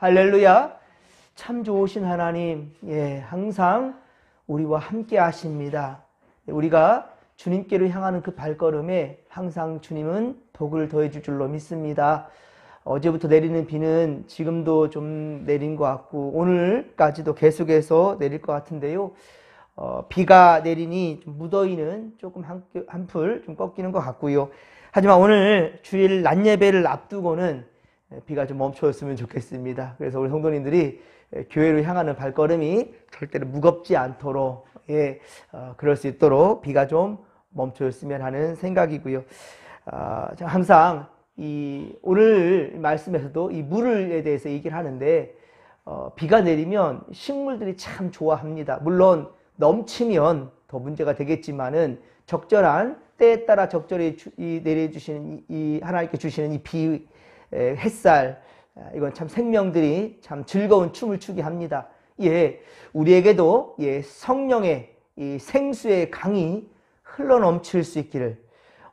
할렐루야. 참 좋으신 하나님, 항상 우리와 함께 하십니다. 우리가 주님께로 향하는 그 발걸음에 항상 주님은 복을 더해 줄 줄로 믿습니다. 어제부터 내리는 비는 지금도 좀 내린 것 같고 오늘까지도 계속해서 내릴 것 같은데요. 비가 내리니 좀 무더위는 조금 한풀 좀 꺾이는 것 같고요. 하지만 오늘 주일 낮 예배를 앞두고는 비가 좀 멈춰졌으면 좋겠습니다. 그래서 우리 성도님들이 교회로 향하는 발걸음이 절대로 무겁지 않도록 그럴 수 있도록 비가 좀 멈춰졌으면 하는 생각이고요. 항상 오늘 말씀에서도 이 물에 대해서 얘기를 하는데 비가 내리면 식물들이 참 좋아합니다. 물론 넘치면 더 문제가 되겠지만은 적절한 때에 따라 적절히 내려주시는 하나님께 주시는 이 비, 햇살, 이건 참 생명들이 참 즐거운 춤을 추게 합니다. 우리에게도 성령의 이 생수의 강이 흘러넘칠 수 있기를.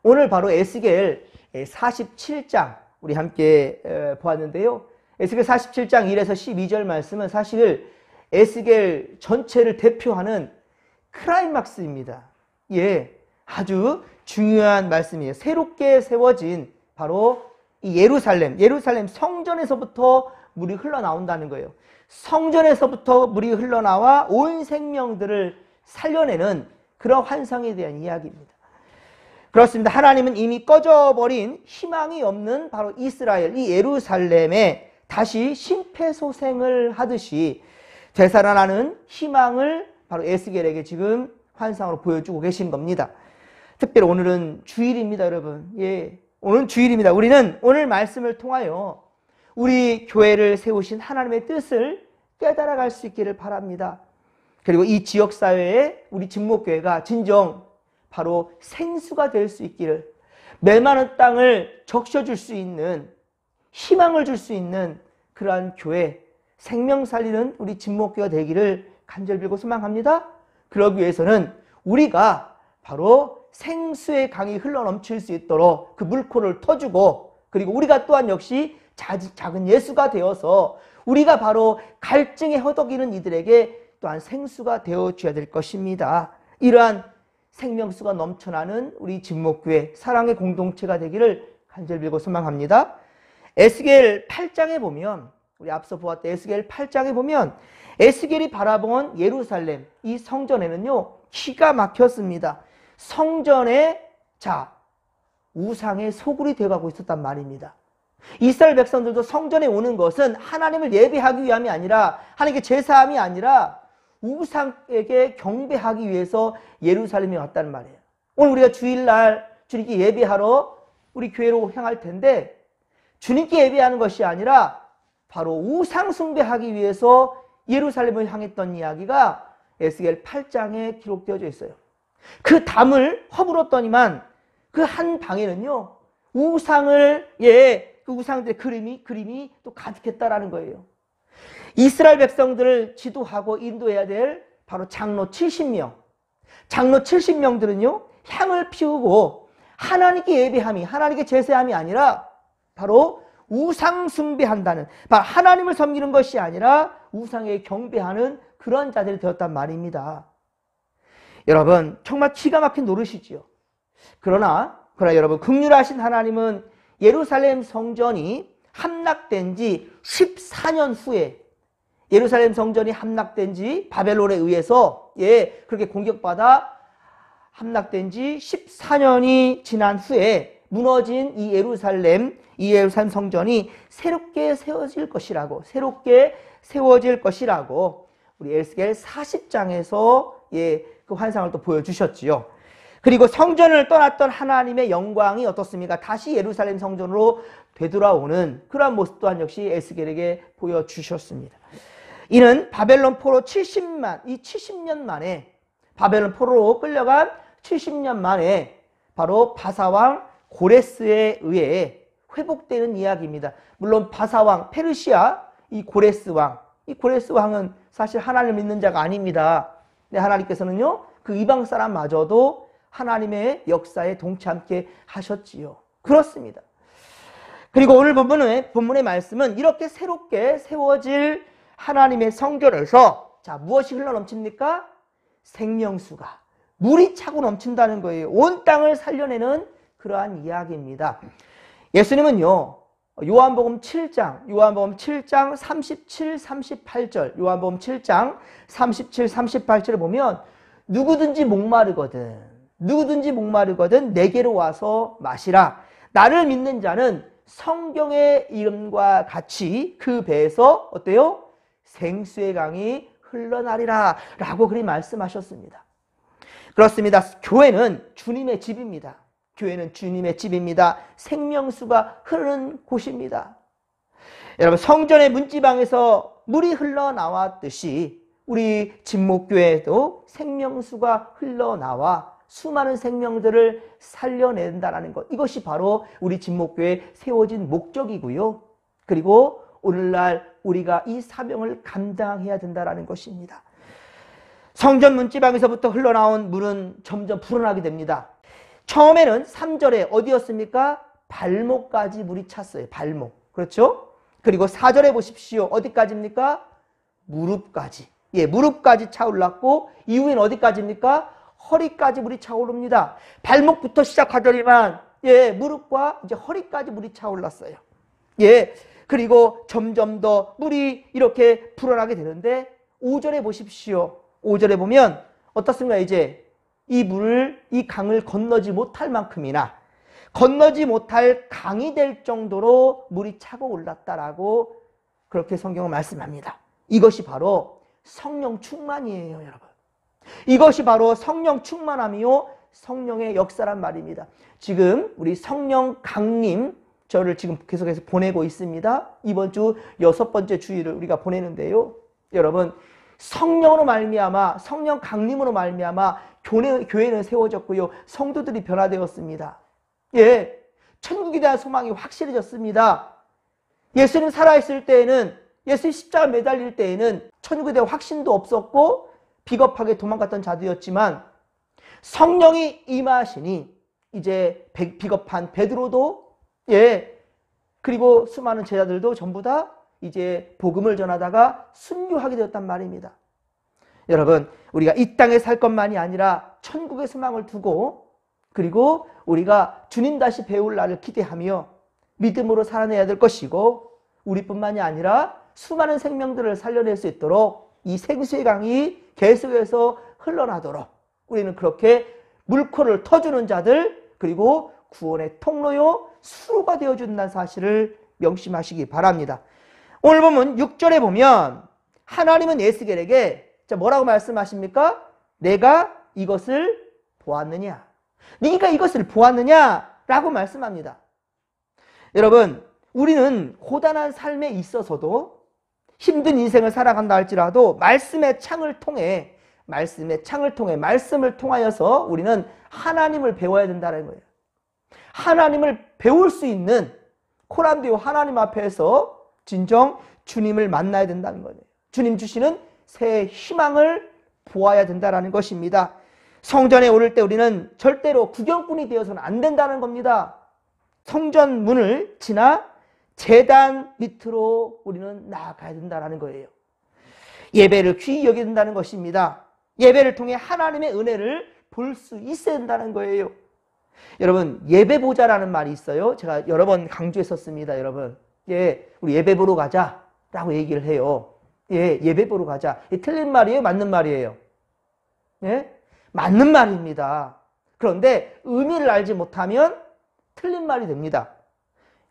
오늘 바로 에스겔 47장 우리 함께 보았는데요. 에스겔 47장 1에서 12절 말씀은 사실 에스겔 전체를 대표하는 클라이막스입니다. 아주 중요한 말씀이에요. 새롭게 세워진 바로 이 예루살렘 성전에서부터 물이 흘러나온다는 거예요. 성전에서부터 물이 흘러나와 온 생명들을 살려내는 그런 환상에 대한 이야기입니다. 그렇습니다. 하나님은 이미 꺼져버린 희망이 없는 바로 이스라엘, 이 예루살렘에 다시 심폐소생을 하듯이 되살아나는 희망을 바로 에스겔에게 지금 환상으로 보여주고 계신 겁니다. 특별히 오늘은 주일입니다, 여러분. 오늘은 주일입니다. 우리는 오늘 말씀을 통하여 우리 교회를 세우신 하나님의 뜻을 깨달아갈 수 있기를 바랍니다. 그리고 이 지역사회에 우리 진목교회가 진정 바로 생수가 될 수 있기를, 메마른 땅을 적셔줄 수 있는, 희망을 줄 수 있는 그러한 교회, 생명 살리는 우리 진목교회가 되기를 간절히 빌고 소망합니다. 그러기 위해서는 우리가 바로 생수의 강이 흘러넘칠 수 있도록 그 물코를 터주고, 그리고 우리가 또한 역시 작은 예수가 되어서 우리가 바로 갈증에 허덕이는 이들에게 또한 생수가 되어줘야 될 것입니다. 이러한 생명수가 넘쳐나는 우리 진목교회 사랑의 공동체가 되기를 간절히 빌고 소망합니다. 에스겔 8장에 보면, 우리 앞서 보았던 에스겔 8장에 보면 에스겔이 바라본 예루살렘, 이 성전에는요 기가 막혔습니다. 성전에 우상의 소굴이 되어가고 있었단 말입니다. 이스라엘 백성들도 성전에 오는 것은 하나님을 예배하기 위함이 아니라, 하나님께 제사함이 아니라 우상에게 경배하기 위해서 예루살렘에 왔다는 말이에요. 오늘 우리가 주일날 주님께 예배하러 우리 교회로 향할 텐데, 주님께 예배하는 것이 아니라 바로 우상 숭배하기 위해서 예루살렘을 향했던 이야기가 에스겔 8장에 기록되어져 있어요. 그 담을 허물었더니만 그 한 방에는요 우상을 그 우상들의 그림이 또 가득했다라는 거예요. 이스라엘 백성들을 지도하고 인도해야 될 바로 장로 70명. 장로 70명들은요 향을 피우고 하나님께 예배함이, 하나님께 제사함이 아니라 바로 우상 숭배한다는, 바로 하나님을 섬기는 것이 아니라 우상에 경배하는 그런 자들이 되었단 말입니다. 여러분 정말 기가 막힌 노릇이지요. 그러나 여러분, 긍휼하신 하나님은 예루살렘 성전이 함락된 지 14년 후에, 예루살렘 성전이 함락된 지 바벨론에 의해서 그렇게 공격받아 함락된 지 14년이 지난 후에 무너진 이 예루살렘 성전이 새롭게 세워질 것이라고 우리 에스겔 40장에서 그 환상을 또 보여주셨지요. 그리고 성전을 떠났던 하나님의 영광이 어떻습니까? 다시 예루살렘 성전으로 되돌아오는 그러한 모습 또한 역시 에스겔에게 보여주셨습니다. 이는 바벨론 포로 70년 만에, 바벨론 포로로 끌려간 70년 만에 바로 바사왕 고레스에 의해 회복되는 이야기입니다. 물론 바사왕, 페르시아 이 고레스 왕은 사실 하나님을 믿는 자가 아닙니다. 근데 하나님께서는요 그 이방 사람마저도 하나님의 역사에 동참케 하셨지요. 그렇습니다. 그리고 오늘 본문의 말씀은 이렇게 새롭게 세워질 하나님의 성전에서 자, 무엇이 흘러넘칩니까? 생명수가, 물이 차고 넘친다는 거예요. 온 땅을 살려내는 그러한 이야기입니다. 예수님은요, 요한복음 7장 37, 38절, 요한복음 7장 37, 38절을 보면 누구든지 목마르거든 내게로 와서 마시라. 나를 믿는 자는 성경의 이름과 같이 그 배에서 어때요? 생수의 강이 흘러나리라 라고 그리 말씀하셨습니다. 그렇습니다. 교회는 주님의 집입니다. 교회는 주님의 집입니다. 생명수가 흐르는 곳입니다. 여러분, 성전의 문지방에서 물이 흘러나왔듯이 우리 진목교회에도 생명수가 흘러나와 수많은 생명들을 살려낸다는 것, 이것이 바로 우리 진목교회에 세워진 목적이고요. 그리고 오늘날 우리가 이 사명을 감당해야 된다는 것입니다. 성전 문지방에서부터 흘러나온 물은 점점 불어나게 됩니다. 처음에는 3절에 어디였습니까? 발목까지 물이 찼어요. 발목. 그렇죠? 그리고 4절에 보십시오. 어디까지입니까? 무릎까지. 예, 무릎까지 차올랐고 이후엔 어디까지입니까? 허리까지 물이 차오릅니다. 발목부터 시작하더니만 예, 무릎과 이제 허리까지 물이 차올랐어요. 예. 그리고 점점 더 물이 이렇게 불어나게 되는데 5절에 보십시오. 5절에 보면 어떻습니까? 이제 이 강을 건너지 못할 만큼이나 건너지 못할 강이 될 정도로 물이 차고 올랐다라고 그렇게 성경은 말씀합니다. 이것이 바로 성령 충만이에요, 여러분. 이것이 바로 성령 충만함이요 성령의 역사란 말입니다. 지금 우리 성령 강림 저를 지금 계속해서 보내고 있습니다. 이번 주 6번째 주일을 우리가 보내는데요. 여러분, 성령으로 말미암아 성령 강림으로 말미암아 교회는 세워졌고요. 성도들이 변화되었습니다. 예, 천국에 대한 소망이 확실해졌습니다. 예수님 살아있을 때에는 예수님 십자가 매달릴 때에는 천국에 대한 확신도 없었고 비겁하게 도망갔던 자들이었지만 성령이 임하시니 이제 비겁한 베드로도 예, 그리고 수많은 제자들도 전부 다 이제 복음을 전하다가 순교하게 되었단 말입니다. 여러분, 우리가 이 땅에 살 것만이 아니라 천국의 소망을 두고 그리고 우리가 주님 다시 배울 날을 기대하며 믿음으로 살아내야 될 것이고 우리뿐만이 아니라 수많은 생명들을 살려낼 수 있도록 이 생수의 강이 계속해서 흘러나도록 우리는 그렇게 물꼬를 터주는 자들 그리고 구원의 통로요 수로가 되어준다는 사실을 명심하시기 바랍니다. 오늘 보면 6절에 보면 하나님은 에스겔에게 뭐라고 말씀하십니까? 내가 이것을 보았느냐? 네가 이것을 보았느냐? 라고 말씀합니다. 여러분, 우리는 고단한 삶에 있어서도 힘든 인생을 살아간다 할지라도 말씀의 창을 통해 말씀을 통하여서 우리는 하나님을 배워야 된다는 거예요. 하나님을 배울 수 있는 코람디오 하나님 앞에서 진정 주님을 만나야 된다는 거예요. 주님 주시는 새 희망을 보아야 된다는 것입니다. 성전에 오를 때 우리는 절대로 구경꾼이 되어서는 안 된다는 겁니다. 성전 문을 지나 제단 밑으로 우리는 나아가야 된다는 거예요. 예배를 귀히 여겨야 된다는 것입니다. 예배를 통해 하나님의 은혜를 볼 수 있어야 된다는 거예요. 여러분, 예배보자라는 말이 있어요. 제가 여러 번 강조했었습니다, 여러분. 예, 우리 예배 보러 가자라고 얘기를 해요. 예, 예배 보러 가자. 틀린 말이에요? 맞는 말이에요? 예? 맞는 말입니다. 그런데 의미를 알지 못하면 틀린 말이 됩니다.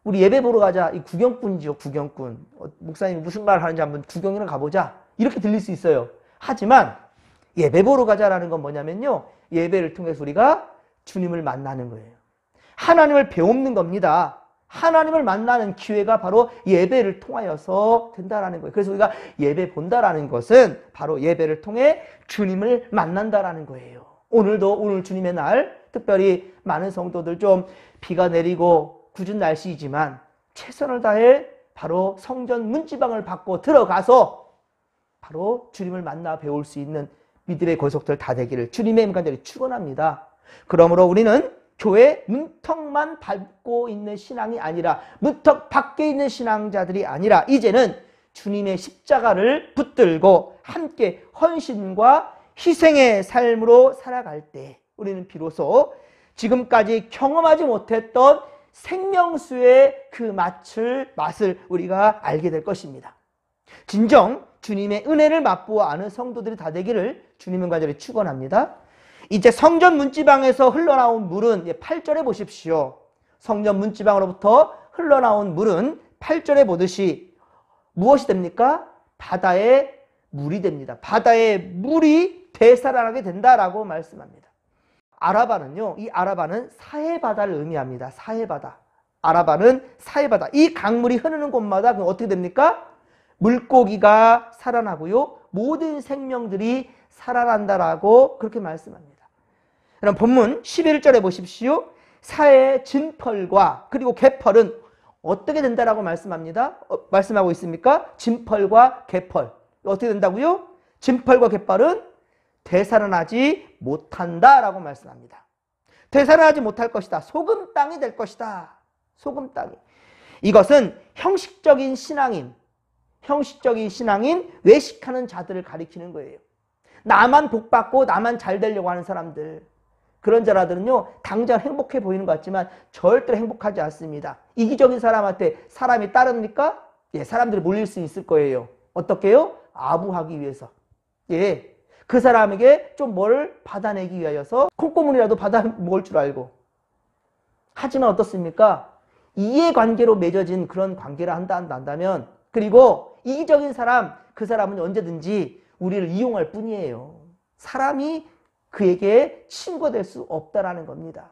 우리 예배 보러 가자. 이 구경꾼이죠, 구경꾼. 목사님이 무슨 말 하는지 한번 구경이나 가보자. 이렇게 들릴 수 있어요. 하지만 예배 보러 가자라는 건 뭐냐면요. 예배를 통해서 우리가 주님을 만나는 거예요. 하나님을 배우는 겁니다. 하나님을 만나는 기회가 바로 예배를 통하여서 된다라는 거예요. 그래서 우리가 예배 본다라는 것은 바로 예배를 통해 주님을 만난다라는 거예요. 오늘 주님의 날, 특별히 많은 성도들 좀 비가 내리고 궂은 날씨이지만 최선을 다해 바로 성전 문지방을 받고 들어가서 바로 주님을 만나 배울 수 있는 믿음의 권속들 다 되기를 주님의 인간들이 축원합니다. 그러므로 우리는 교회 문턱만 밟고 있는 신앙이 아니라 문턱 밖에 있는 신앙자들이 아니라 이제는 주님의 십자가를 붙들고 함께 헌신과 희생의 삶으로 살아갈 때 우리는 비로소 지금까지 경험하지 못했던 생명수의 그 맛을 우리가 알게 될 것입니다. 진정 주님의 은혜를 맛보아 아는 성도들이 다 되기를 주님은 간절히 축원합니다. 이제 성전 문지방에서 흘러나온 물은 8절에 보십시오. 성전 문지방으로부터 흘러나온 물은 8절에 보듯이 무엇이 됩니까? 바다의 물이 됩니다. 바다의 물이 되살아나게 된다라고 말씀합니다. 아라바는요, 이 아라바는 사해바다를 의미합니다. 사해바다. 아라바는 사해바다. 이 강물이 흐르는 곳마다 어떻게 됩니까? 물고기가 살아나고요, 모든 생명들이 살아난다라고 그렇게 말씀합니다. 그럼 본문 11절에 보십시오. 사해 진펄과 그리고 개펄은 어떻게 된다라고 말씀합니다. 말씀하고 있습니까? 진펄과 개펄. 어떻게 된다고요? 진펄과 개펄은 되살아나지 못한다라고 말씀합니다. 되살아나지 못할 것이다. 소금 땅이 될 것이다. 소금 땅이. 이것은 형식적인 신앙인 외식하는 자들을 가리키는 거예요. 나만 복받고 나만 잘 되려고 하는 사람들, 그런 자라들은요 당장 행복해 보이는 것 같지만 절대로 행복하지 않습니다. 이기적인 사람한테 사람이 따릅니까? 예, 사람들이 몰릴 수 있을 거예요. 어떻게요? 아부하기 위해서. 예, 그 사람에게 좀 뭘 받아내기 위하여서 콩고물이라도 받아 먹을 줄 알고. 하지만 어떻습니까? 이해관계로 맺어진 그런 관계를 한다면, 그리고 이기적인 사람, 그 사람은 언제든지 우리를 이용할 뿐이에요. 사람이 그에게 친구가 될 수 없다라는 겁니다.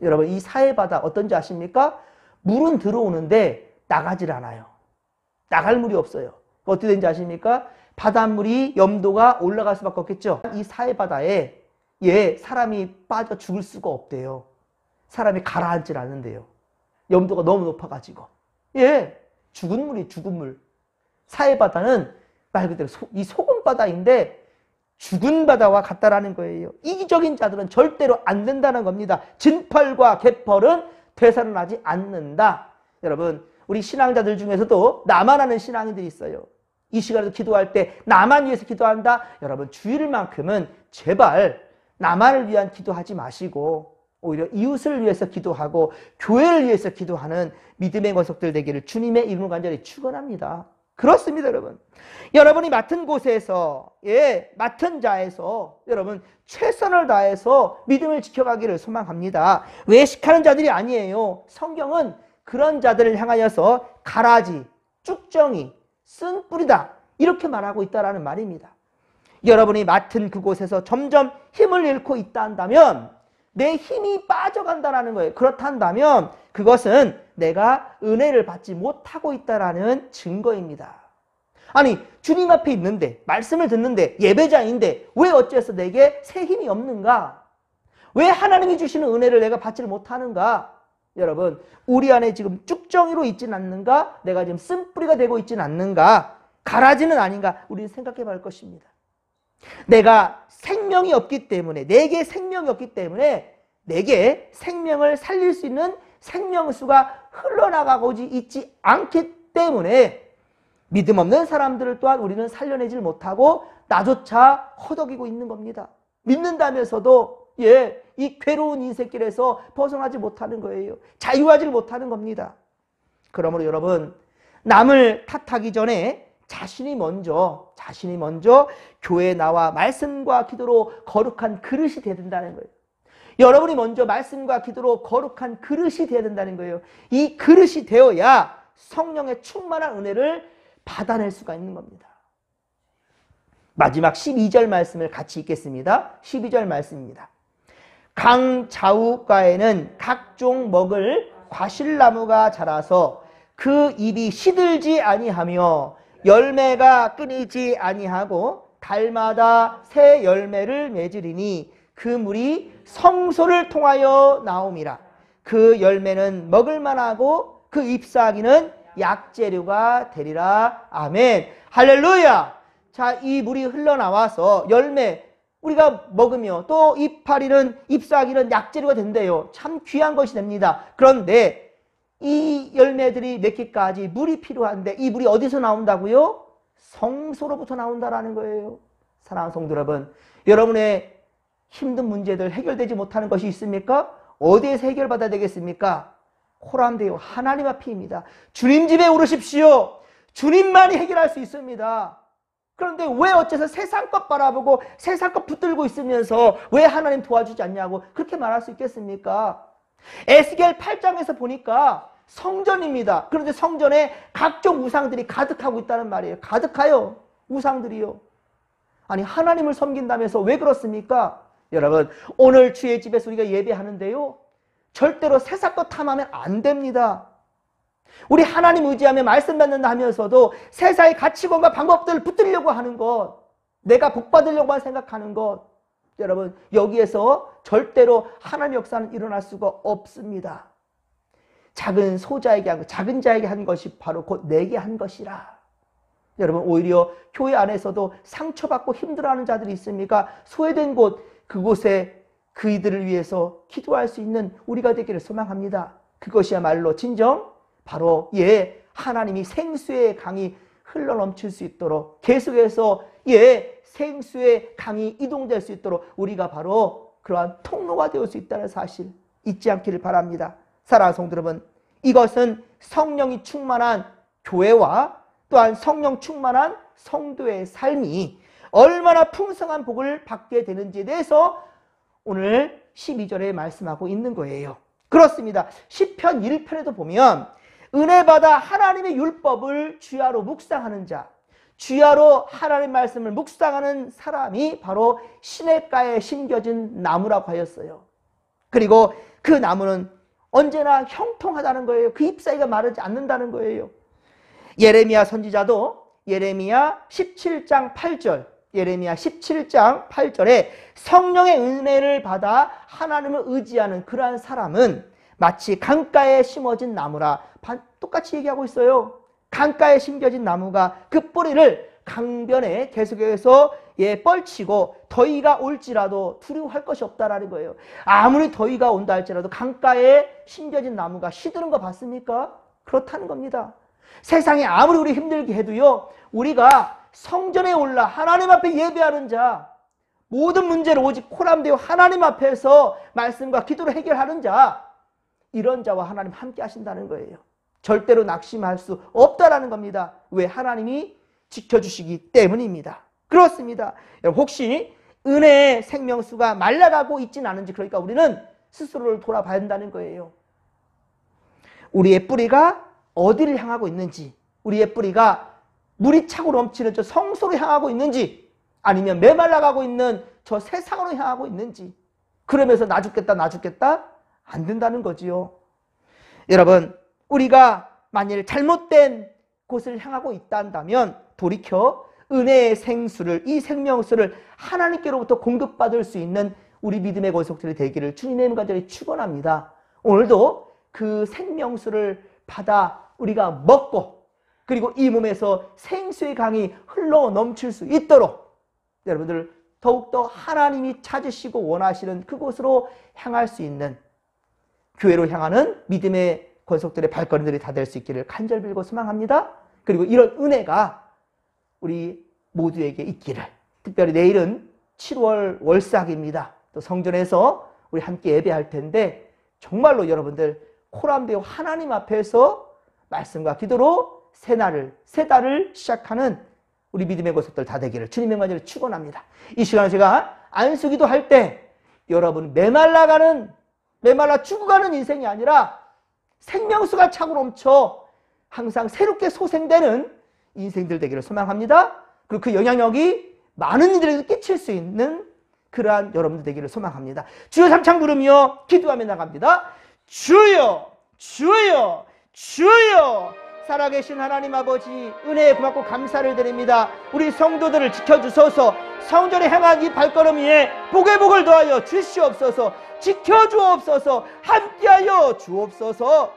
여러분, 이 사해바다 어떤지 아십니까? 물은 들어오는데 나가질 않아요. 나갈 물이 없어요. 어떻게 되는지 아십니까? 바닷물이 염도가 올라갈 수밖에 없겠죠. 이 사해바다에 사람이 빠져 죽을 수가 없대요. 사람이 가라앉질 않는데요. 염도가 너무 높아가지고. 죽은 물이 죽은 물. 사해바다는 말 그대로 이 소금바다인데 죽은 바다와 같다라는 거예요. 이기적인 자들은 절대로 안 된다는 겁니다. 진펄과 개펄은 되살아나지 않는다. 여러분, 우리 신앙자들 중에서도 나만 하는 신앙인들이 있어요. 이 시간에도 기도할 때 나만 위해서 기도한다. 여러분, 주일만큼은 제발 나만을 위한 기도하지 마시고 오히려 이웃을 위해서 기도하고 교회를 위해서 기도하는 믿음의 권속들 되기를 주님의 이름으로 간절히 축원합니다. 그렇습니다, 여러분. 여러분이 맡은 곳에서, 맡은 자에서 여러분 최선을 다해서 믿음을 지켜가기를 소망합니다. 외식하는 자들이 아니에요. 성경은 그런 자들을 향하여서 가라지, 쭉정이, 쓴 뿌리다 이렇게 말하고 있다라는 말입니다. 여러분이 맡은 그곳에서 점점 힘을 잃고 있다 한다면 내 힘이 빠져간다는 거예요. 그렇다면 그것은 내가 은혜를 받지 못하고 있다는 증거입니다. 아니, 주님 앞에 있는데, 말씀을 듣는데, 예배자인데 왜 어째서 내게 새 힘이 없는가? 왜 하나님이 주시는 은혜를 내가 받지를 못하는가? 여러분, 우리 안에 지금 쭉정이로 있진 않는가? 내가 지금 쓴뿌리가 되고 있진 않는가? 가라지는 아닌가? 우리는 생각해 볼 것입니다. 내가 생명이 없기 때문에, 내게 생명이 없기 때문에 내게 생명을 살릴 수 있는 생명수가 흘러나가고 있지 않기 때문에 믿음 없는 사람들을 또한 우리는 살려내질 못하고 나조차 허덕이고 있는 겁니다. 믿는다면서도 이 괴로운 인생길에서 벗어나지 못하는 거예요. 자유하지 못하는 겁니다. 그러므로 여러분, 남을 탓하기 전에 자신이 먼저 교회에 나와 말씀과 기도로 거룩한 그릇이 되어야 된다는 거예요. 여러분이 먼저 말씀과 기도로 거룩한 그릇이 되어야 된다는 거예요. 이 그릇이 되어야 성령의 충만한 은혜를 받아낼 수가 있는 겁니다. 마지막 12절 말씀을 같이 읽겠습니다. 12절 말씀입니다. 강 좌우가에는 각종 먹을 과실나무가 자라서 그 잎이 시들지 아니하며 열매가 끊이지 아니하고 달마다 새 열매를 맺으리니 그 물이 성소를 통하여 나옴이라. 그 열매는 먹을 만하고 그 잎사귀는 약재료가 되리라. 아멘. 할렐루야. 자, 이 물이 흘러나와서 열매, 우리가 먹으며 또 이파리는 잎사귀는 약재료가 된대요. 참 귀한 것이 됩니다. 그런데 이 열매들이 맺기까지 물이 필요한데 이 물이 어디서 나온다고요? 성소로부터 나온다라는 거예요. 사랑하는 성도 여러분, 여러분의 힘든 문제들 해결되지 못하는 것이 있습니까? 어디에서 해결받아야 되겠습니까? 코람데요, 하나님 앞입니다. 주님 집에 오르십시오. 주님만이 해결할 수 있습니다. 그런데 왜 어째서 세상 것 바라보고 세상 것 붙들고 있으면서 왜 하나님 도와주지 않냐고 그렇게 말할 수 있겠습니까? 에스겔 8장에서 보니까 성전입니다. 그런데 성전에 각종 우상들이 가득하고 있다는 말이에요. 가득해요. 우상들이요. 아니 하나님을 섬긴다면서 왜 그렇습니까? 여러분, 오늘 주의 집에서 우리가 예배하는데요, 절대로 세상 것 탐하면 안 됩니다. 우리 하나님 의지하며 말씀 받는다 하면서도 세상의 가치관과 방법들을 붙들려고 하는 것, 내가 복받으려고만 생각하는 것, 여러분 여기에서 절대로 하나님의 역사는 일어날 수가 없습니다. 작은 소자에게 한 것, 작은 자에게 한 것이 바로 곧 내게 한 것이라. 여러분, 오히려 교회 안에서도 상처받고 힘들어하는 자들이 있습니까? 소외된 곳, 그곳에 그이들을 위해서 기도할 수 있는 우리가 되기를 소망합니다. 그것이야말로 진정 바로 하나님이 생수의 강이 흘러넘칠 수 있도록 계속해서 생수의 강이 이동될 수 있도록 우리가 바로 그러한 통로가 되어 수 있다는 사실 잊지 않기를 바랍니다. 사랑하는 성도 여러분, 이것은 성령이 충만한 교회와 또한 성령 충만한 성도의 삶이 얼마나 풍성한 복을 받게 되는지에 대해서 오늘 12절에 말씀하고 있는 거예요. 그렇습니다. 시편 1편에도 보면 은혜 받아 하나님의 율법을 주야로 묵상하는 자, 주야로 하나님의 말씀을 묵상하는 사람이 바로 시냇가에 심겨진 나무라고 하였어요. 그리고 그 나무는 언제나 형통하다는 거예요. 그 잎사귀가 마르지 않는다는 거예요. 예레미야 선지자도 예레미야 17장 8절, 예레미야 17장 8절에 성령의 은혜를 받아 하나님을 의지하는 그러한 사람은 마치 강가에 심어진 나무라. 똑같이 얘기하고 있어요. 강가에 심겨진 나무가 그 뿌리를 강변에 계속해서 뻗치고 더위가 올지라도 두려워할 것이 없다라는 거예요. 아무리 더위가 온다 할지라도 강가에 심겨진 나무가 시드는 거 봤습니까? 그렇다는 겁니다. 세상에 아무리 우리 힘들게 해도요, 우리가 성전에 올라 하나님 앞에 예배하는 자, 모든 문제를 오직 코람되어 하나님 앞에서 말씀과 기도로 해결하는 자, 이런 자와 하나님 함께 하신다는 거예요. 절대로 낙심할 수 없다라는 겁니다. 왜? 하나님이 지켜주시기 때문입니다. 그렇습니다. 혹시 은혜의 생명수가 말라가고 있지는 않은지, 그러니까 우리는 스스로를 돌아봐야 한다는 거예요. 우리의 뿌리가 어디를 향하고 있는지, 우리의 뿌리가 물이 차고 넘치는 저 성소로 향하고 있는지, 아니면 메말라가고 있는 저 세상으로 향하고 있는지, 그러면서 나 죽겠다 안 된다는 거지요. 여러분, 우리가 만일 잘못된 곳을 향하고 있다면 돌이켜 은혜의 생수를, 이 생명수를 하나님께로부터 공급받을 수 있는 우리 믿음의 권속들이 되기를 주님의 간절히 축원합니다. 오늘도 그 생명수를 받아 우리가 먹고, 그리고 이 몸에서 생수의 강이 흘러 넘칠 수 있도록 여러분들 더욱더 하나님이 찾으시고 원하시는 그곳으로 향할 수 있는, 교회로 향하는 믿음의 권속들의 발걸음들이 다 될 수 있기를 간절히 빌고 소망합니다. 그리고 이런 은혜가 우리 모두에게 있기를. 특별히 내일은 7월 월삭입니다. 또 성전에서 우리 함께 예배할 텐데 정말로 여러분들 코람되어 하나님 앞에서 말씀과 기도로 새 달을 시작하는 우리 믿음의 권속들 다 되기를 주님의 간절히 축원합니다. 이 시간에 제가 안수기도 할 때 여러분 메말라 죽어가는 인생이 아니라 생명수가 차고 넘쳐 항상 새롭게 소생되는 인생들 되기를 소망합니다. 그리고 그 영향력이 많은 이들에게 끼칠 수 있는 그러한 여러분들 되기를 소망합니다. 주여 삼창 부르며 기도하며 나갑니다. 주여, 주여, 주여. 살아계신 하나님 아버지, 은혜에 고맙고 감사를 드립니다. 우리 성도들을 지켜주소서. 성전에 향한 이 발걸음 위에 복의 복을 더하여 주시옵소서. 지켜주옵소서. 함께하여 주옵소서.